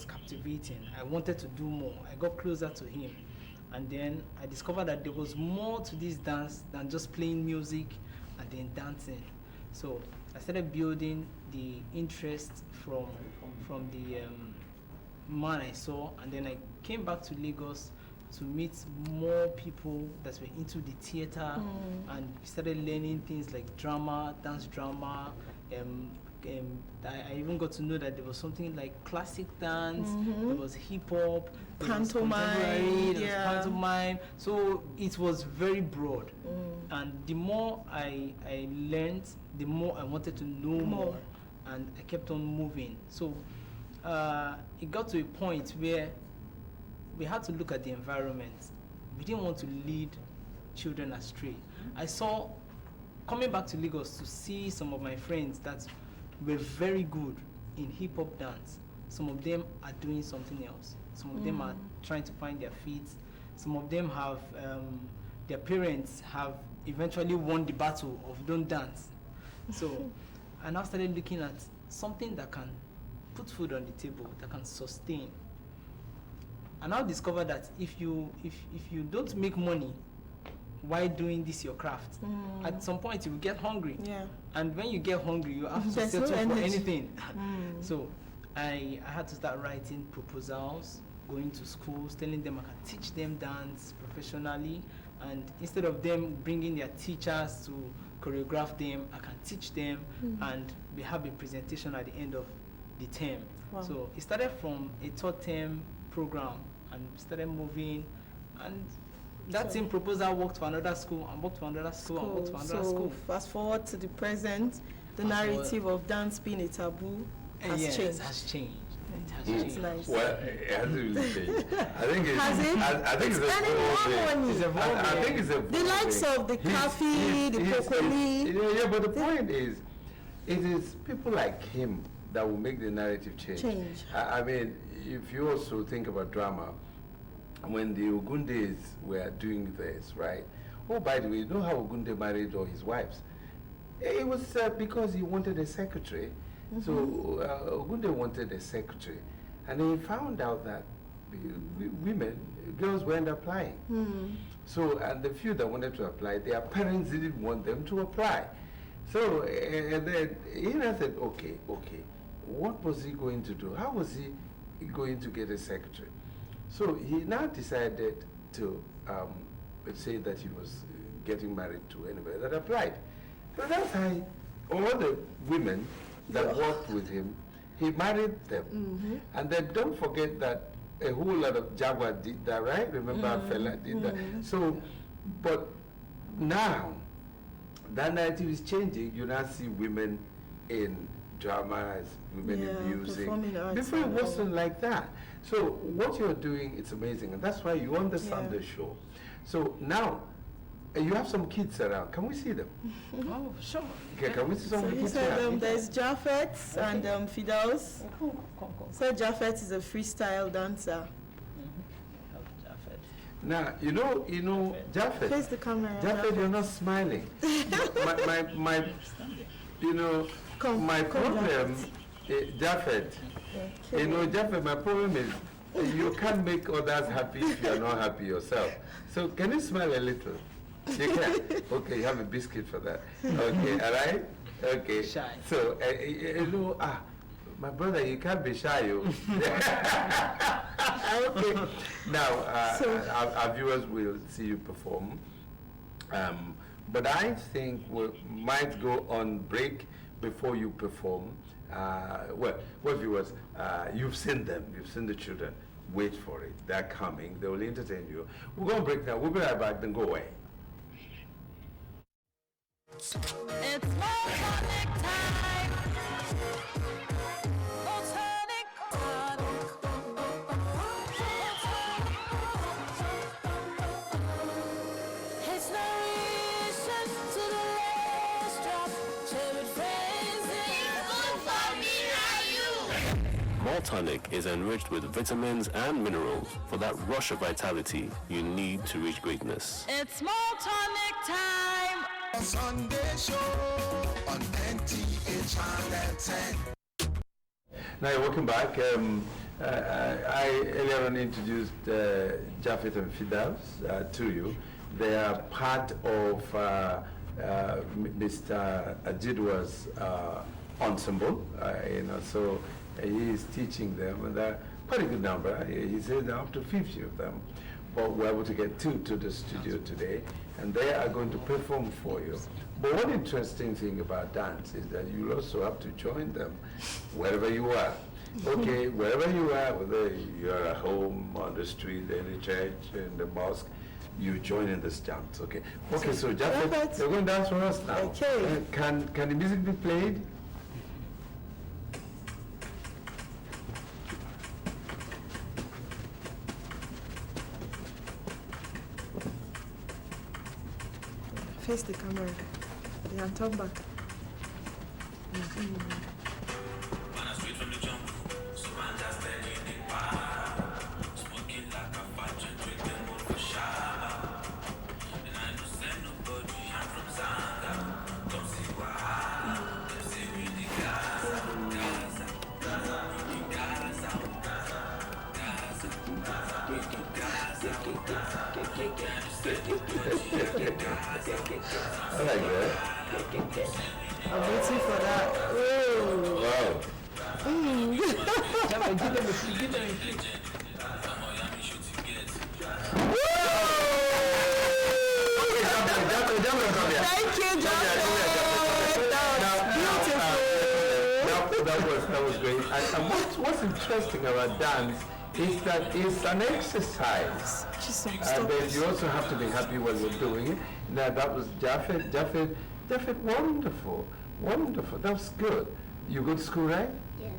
captivating. I wanted to do more. I got closer to him. And then I discovered that there was more to this dance than just playing music and then dancing. So I started building the interest from the man I saw, and then I came back to Lagos to meet more people that were into the theater, and we started learning things like drama, dance drama. I even got to know that there was something like classic dance, there was hip hop, pantomime, there was pantomime. So it was very broad, and the more I learned, the more I wanted to know more, and I kept on moving. So it got to a point where we had to look at the environment. We didn't want to lead children astray. I saw, coming back to Lagos, to see some of my friends that were very good in hip-hop dance. Some of them are doing something else. Some of them are trying to find their feet. Some of them have, their parents have eventually won the battle of don't dance. So I now started looking at something that can put food on the table, that can sustain. I now discovered that if you don't make money while doing this your craft, at some point you will get hungry. And when you get hungry, you have to settle for anything. So I had to start writing proposals, going to schools, telling them I can teach them dance professionally, and instead of them bringing their teachers to choreograph them, I can teach them, Mm. and we have a presentation at the end of the term. Wow. So it started from a third term program and started moving, and that So- same proposal worked for another school and worked for another school and worked for another So school. fast forward to the present, the Fast forward. narrative of dance being a taboo has Yes, changed. it has changed. It has That's changed. nice. Well, it hasn't really changed. I think it's, Has it? I think it's It's evolving. harmony. It's I think it's evolving. The likes of the Kafi, the Pokoli. Yeah, but the point is, it is people like him that will make the narrative change. I mean, if you also think about drama, when the Ogundes were doing this, right? Oh, by the way, you know how Ogunde married all his wives? It was because he wanted a secretary. So Ogunde wanted a secretary. And he found out that women, girls weren't applying. Hmm. So, and the few that wanted to apply, their parents didn't want them to apply. So, and then he said, okay, what was he going to do? How was he going to get a secretary? So he now decided to say that he was getting married to anybody that applied. So that's how all the women that worked with him, he married them. Mm-hmm. And then don't forget that a whole lot of Jaguar did that, right? Remember Fela did that. So, but now, that narrative is changing. You now see women in dramas, women in music. performing arts Before it and all. wasn't like that. So what you're doing, it's amazing. And that's why you understand the show. So now, you have some kids around. Can we see them? Oh, sure. Okay, can we see some So of the he kids said around? there's Japheth and Fidaus. So Japheth is a freestyle dancer. Now, you know, Japheth. Face the camera. Japheth, you're not smiling. my you know, my problem, Japheth, you know, Japheth, my problem is you can't make others happy if you're not happy yourself. So can you smile a little? You can? Okay, you have a biscuit for that. Okay, all right? Okay. Shy. So, you know, my brother, you can't be shy, you. Okay. Now, our viewers will see you perform. But I think we might go on break before you perform. Well, viewers, you've seen them. You've seen the children. Wait for it. They're coming. They will entertain you. We're going to break now. We'll be right back. Then go away. It's Motonic time. It's no reason to the last drop. Share with friends. It's good for me and you. Maltonic is enriched with vitamins and minerals for that rush of vitality you need to reach greatness. It's Maltonic time. Sunday show on NTA Channel 10. Now, welcome back. I earlier on introduced Japheth and Fidaus to you. They are part of Mr. Ajidwa's ensemble, so he is teaching them, and they're quite a good number. He said up to 50 of them, but we're able to get 2 to the studio today, and they are going to perform for you. But one interesting thing about dance is that you also have to join them wherever you are. Okay, wherever you are, whether you're at home, on the street, in the church, in the mosque, you join in this dance, okay? Okay, so Japheth, you're going to dance for us now. Okay. Can the music be played? Face the camera. And turn back. I like that. I'm waiting for that. Oh. Wow. Give them a flick. Okay, Thank you, Joseph. That was great. And what's interesting about dance is that it's an exercise. And then you also have to be happy while you're doing it. Now that was Japheth. Japheth, wonderful. Wonderful. That was good. You go to school, right? Yes.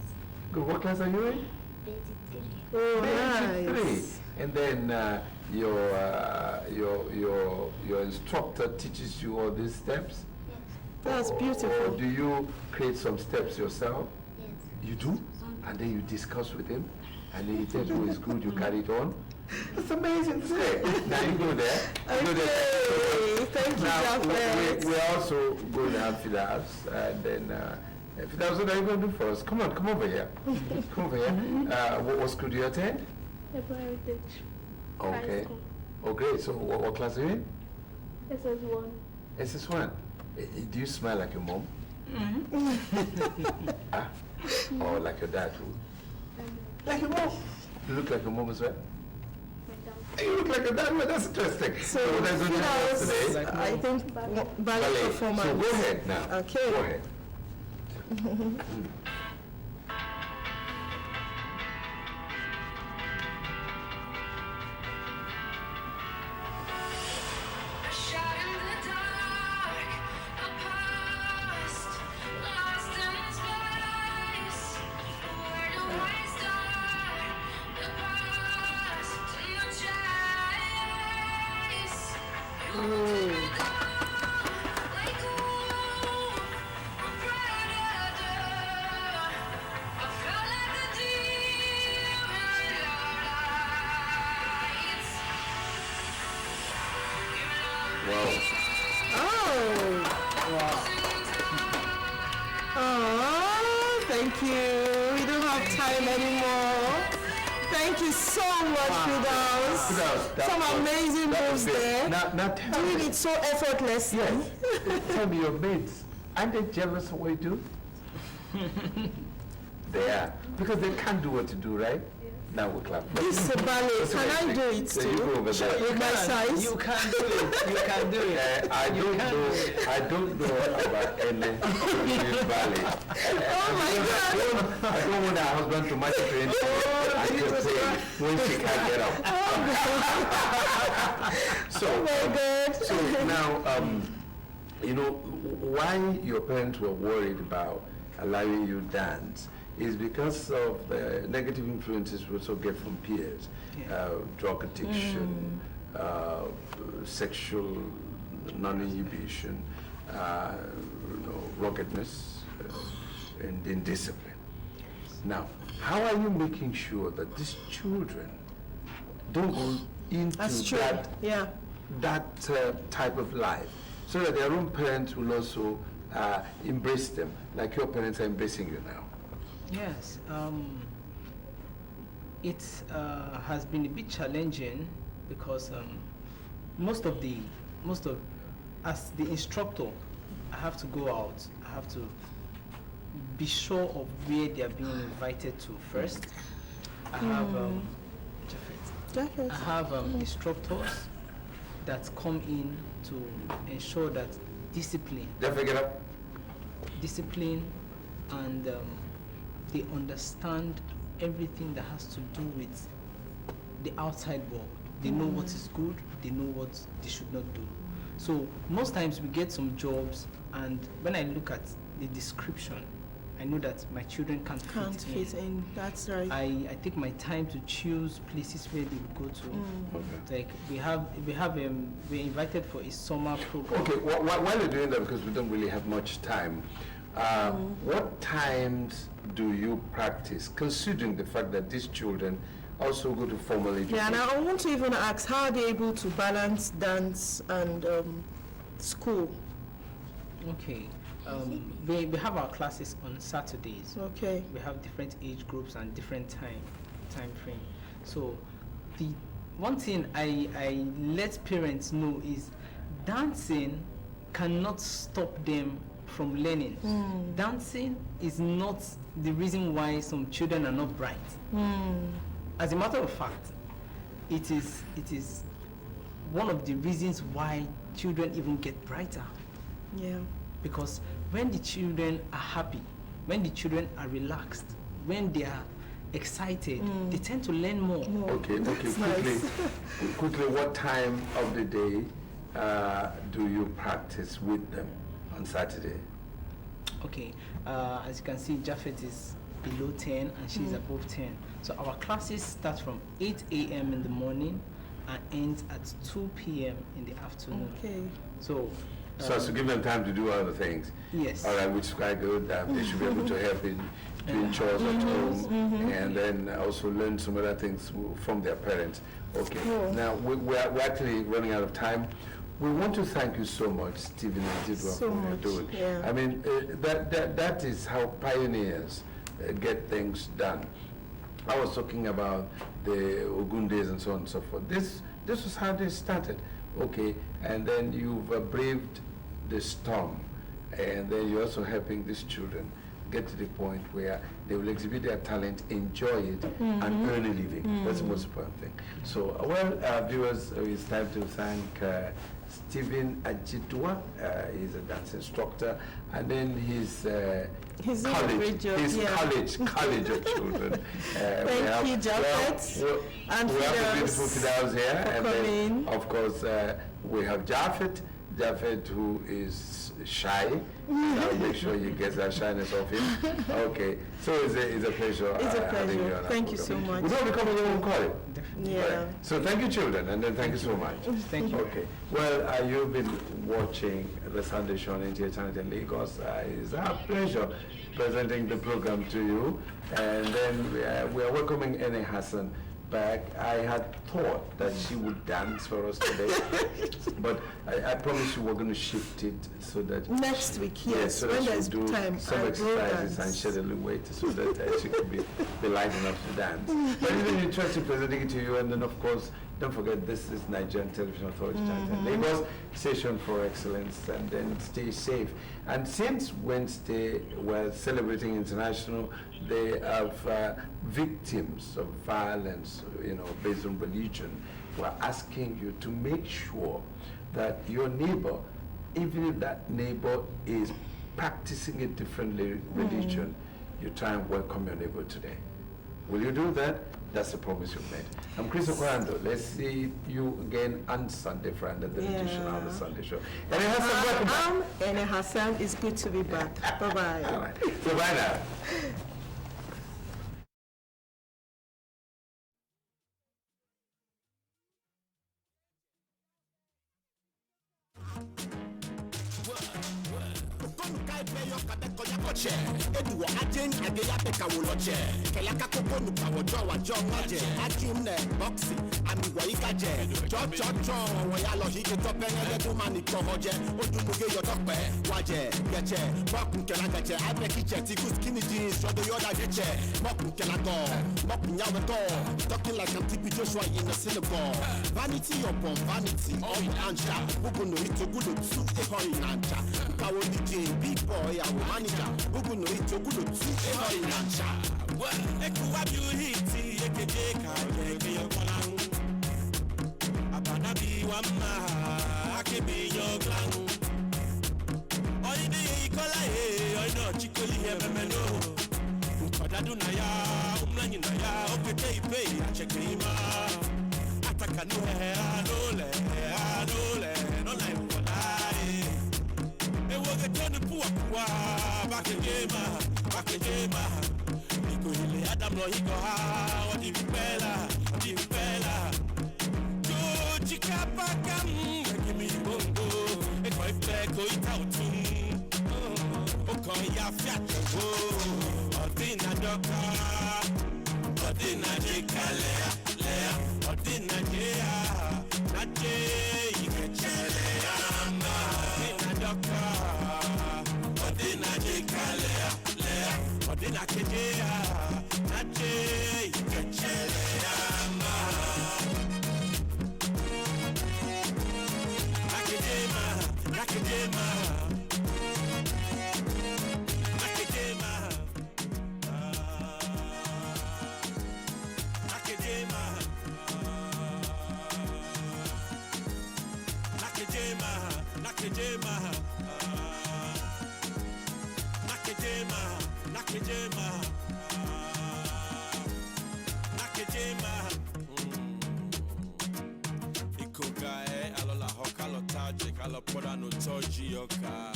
Good. What class are you in? Basic 3. Oh, Basic nice. 3. And then your instructor teaches you all these steps? Yes. That's beautiful. Or do you create some steps yourself? Yes. You do? And then you discuss with him? And then he tells you it's good, you carry it on? That's amazing. It's great. Now you go there. Okay. Thank you, Now, Japheth. we're also going to have Fidas. And then, Fidas, what are you going to do for us? Come over here. Come over here. What school do you attend? Hebrew Heritage. Okay. Okay, so what class are you in? SS1. SS1. Do you smell like your mom? Or like your dad too? Like your mom? You look like your mom as well? You look like your dad, well, that's interesting. So, what are you going to do today? I think ballet performance. So go ahead now. Okay. Go ahead. Oh, thank you. We don't have time anymore. Thank you so much, Fidas. Some amazing moves there. Now tell me. Doing it so effortlessly. Yes. Tell me your mates. Aren't they jealous of what you do? They are. Because they can't do what you do, right? Now we clap. This is a ballet. Can I do it So too? you go over there. With my size? You can do it. You can do it. I don't know about any ballet. Oh my God. I don't want our husband to match train. I can say when she can't get up. Oh my God. So now, you know, why your parents were worried about allowing you dance is because of the negative influences we also get from peers, drug addiction, sexual non-inhibition, ruggedness, and indiscipline. Now, how are you making sure that these children don't go into that type of life, so that their own parents will also embrace them, like your parents are embracing you now? Yes, it has been a bit challenging because as the instructor, I have to go out. I have to be sure of where they are being invited to first. I have I have instructors that come in to ensure that discipline and they understand everything that has to do with the outside world. They know what is good, they know what they should not do. So most times we get some jobs, and when I look at the description, I know that my children can't fit in. That's right. I take my time to choose places where they will go to. Like we're invited for a summer program. Okay, while you're doing that, because we don't really have much time, what times do you practice, considering the fact that these children also go to formal education? Yeah, and I want to even ask, how are they able to balance dance and school? Okay. We have our classes on Saturdays. Okay. We have different age groups and different time frame. So the one thing I let parents know is dancing cannot stop them from learning. Dancing is not the reason why some children are not bright. As a matter of fact, it is one of the reasons why children even get brighter. Yeah. Because when the children are happy, when the children are relaxed, when they are excited, they tend to learn more. Okay, quickly, what time of the day do you practice with them on Saturday? Okay, as you can see, Japhet is below 10 and she's above 10. So our classes start from 8 a.m. in the morning and ends at 2 p.m. in the afternoon. Okay. So as to give them time to do other things. Yes. All right, which is quite good. They should be able to help in doing chores at home and then also learn some other things from their parents. Okay. Cool. Now, we're actually running out of time. We want to thank you so much, Stephen and Jidwa, So for what much, you're doing. yeah. I mean, that is how pioneers get things done. I was talking about the Ogundes and so on and so forth. This was how they started, okay? And then you've braved the storm, and then you're also helping these children get to the point where they will exhibit their talent, enjoy it, and earn a living. That's the most important thing. So, viewers, it's time to thank Stephen Ajitwa. He's a dance instructor, and then his He's doing a great job, college of children. Thank you, Japhet. And we have the beautiful Fidaus here, and then, coming. of course, we have Japhet, who is shy. I'll make sure you get that shyness off him. Okay, so it's a pleasure. It's a having you on pleasure. our Thank you program. so much. We'll be coming in, we'll call it. Yeah. Right. So thank you, children, and then thank you so much. Thank you. Okay. Well, you've been watching the Sunday Show on NTA Channel in Lagos. It's our pleasure presenting the program to you. And then we are welcoming Ene Hassan back. I had thought that she would dance for us today, but I promise you we're going to shift it so that Next week, yes, so when that there's she'll do time, some I will exercises dance. and shed a little weight so that she can be light enough to dance. But it's been interesting presenting it to you, and then of course, don't forget this is Nigerian Television Authority Channel Lagos, station for excellence, and then stay safe. And since Wednesday we're celebrating International Day of Victims of Violence, based on religion, we're asking you to make sure that your neighbor, even if that neighbor is practicing a different religion, you try and welcome your neighbor today. Will you do that? That's the promise you've made. I'm Chris Okorando. Let's see you again on Sunday for another edition of the Sunday Show. Ene Hassan, welcome back. Ene Hassan, it's good to be back. Bye-bye. All right. So bye now. Eduwa ajen ageya peka woloche kelaka kokonu kawojo wajo ngaje akimne boxi amiwa ikaje cho woya lo hike to penele to mani kohoje odumuge yo tope waje geche mokun kelagache abekiche tiku skinny jeans shodo yoda geche mokun kelago mokun yawe to talking like I'm TP Joshua in the synagogue. Vanity upon vanity all in answer buguno itogudo tu e in answer kawo DJ big boy our manager buguno itogudo tu e in answer ekuwa beauty ekeje ka yeke yokolan abana bi wamma akebe yoglan oyide ikola oyino chikoli ebemeno ukadadu na ya umlanyi na ya okete ipe achekima ataka no anole no la ukolai ewo ge tonu puwa bakejema iko ile adam no iko ha odi bela jo chikapa kam kimi bongo e ko ipe ko itautu o ko ya fiat wo odina doka odina jikale odina jea naje ikechele ama odina doka odina jikale odina kejea naje ikechele ama nakejema Ofoda no touch your car.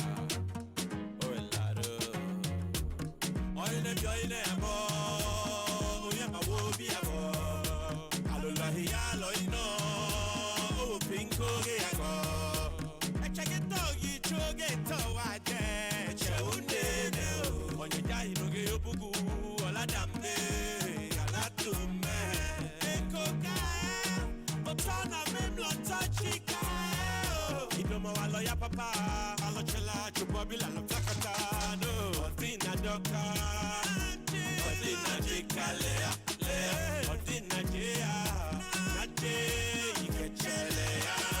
Oh, lado. Oine bi oine abo. Oye ma wo bi abo. Alola hiya lo ino. Oh, pinko ge ako. Check it dog, you choge to waje. Cheunde ne o. Onye jai no ge obugu. Ola damne. Ala tume. Eko ka. Otana mem lo touchika. Idomo wa lawyer papa. Alo chela chubobi la lo takata. No. Odina doka. Odina jikale. Odina jia. Nate. Ikechele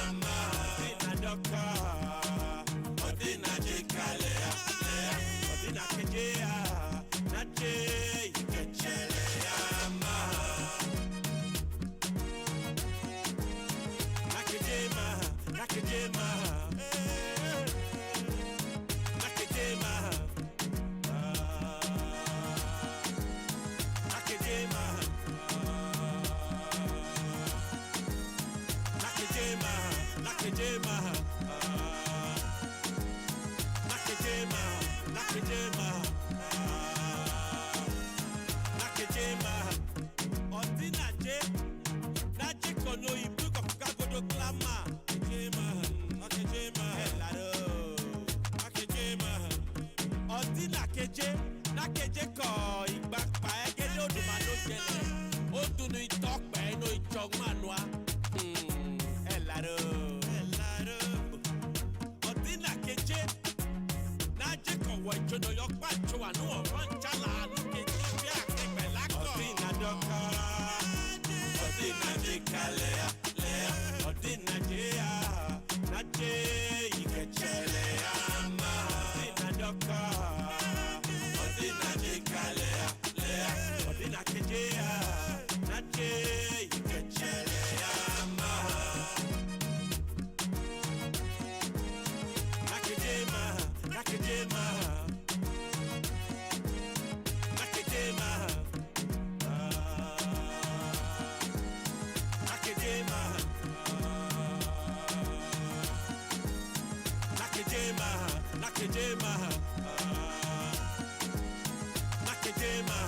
ama. Odina doka. Odina jikale. Odina kejea. Nate. Ikechele ama. Nakejema. Nakejema. Nakejema. Nakejema. Nakejema. Nakejema. Nakejema. Nakejema. Nakejema. Odinaje. Naje kono ibu kagodo klama. Nakejema. Nakejema. Hello. Nakejema. Odinakeje. Nakeje ko igba pa egede oduma no jele. Odunu itokpe no ichogmanwa. Hello. Hello. Odinakeje. Naje ko wo ijono yo pacho anu oran chala nukeje bi akegbe lako. Odinadoka. Odinaje kale. Odinaje ya. Naje ikechele ama. Odinadoka. Odinaje kale. Odinakeje ya. Naje ikechele ama. Nakejema. Nakejema. Nakejema. Nakejema. Nakejema. Nakejema. Nakejema.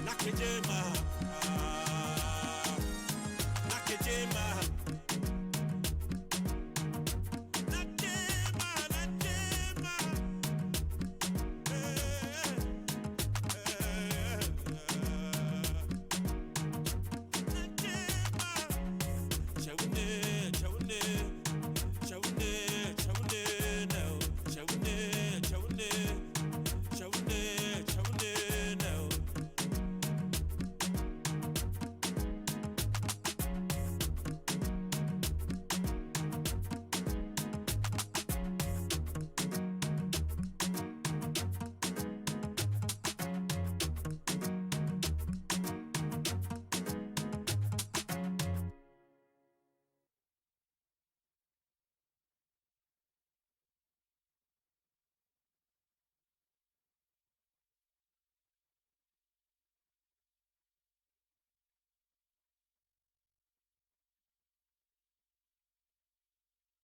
Nakejema.